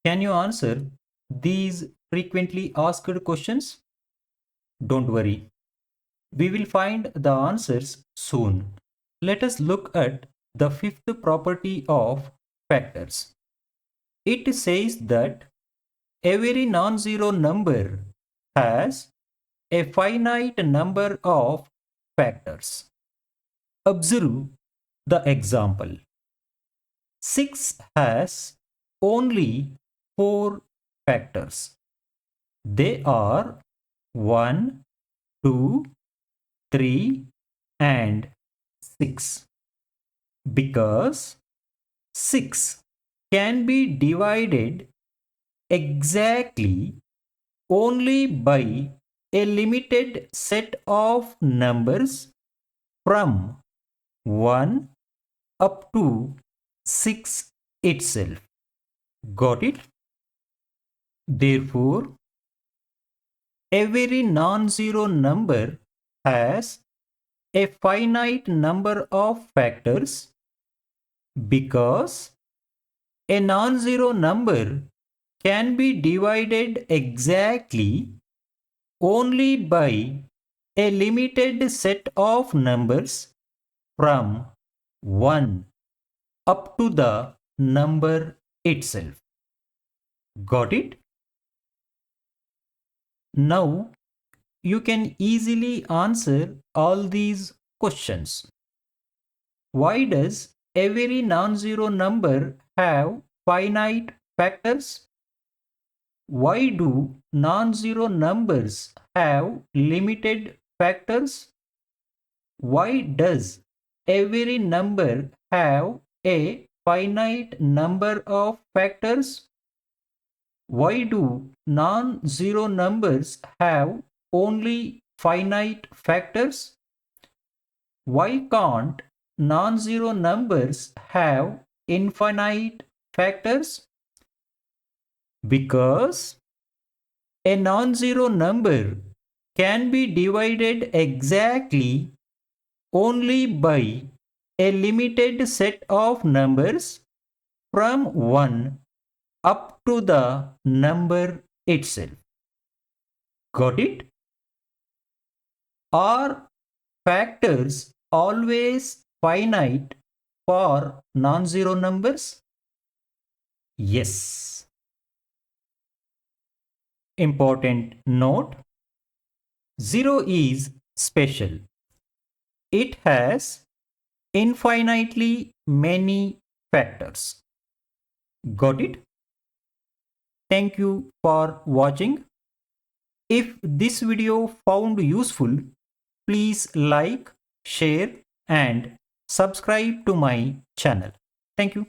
Can you answer these frequently asked questions? Don't worry, we will find the answers soon. Let us look at the fifth property of factors. It says that every non-zero number has a finite number of factors. Observe the example. 6 has only 4 factors. They are 1, 2, 3, and 6. Because 6 can be divided exactly only by a limited set of numbers from 1 up to 6 itself. Got it? Therefore, every non-zero number has a finite number of factors because a non-zero number can be divided exactly only by a limited set of numbers from 1 up to the number itself. Got it? Now you can easily answer all these questions. Why does every non-zero number have finite factors? Why do non-zero numbers have limited factors? Why does every number have a finite number of factors? Why do non-zero numbers have only finite factors? Why can't non-zero numbers have infinite factors? Because a non-zero number can be divided exactly only by a limited set of numbers from 1 up to the number itself. Got it? Are factors always finite for non-zero numbers? Yes. Important note: 0 is special. It has infinitely many factors. Got it? Thank you for watching. If this video found useful, please like, share, and subscribe to my channel. Thank you.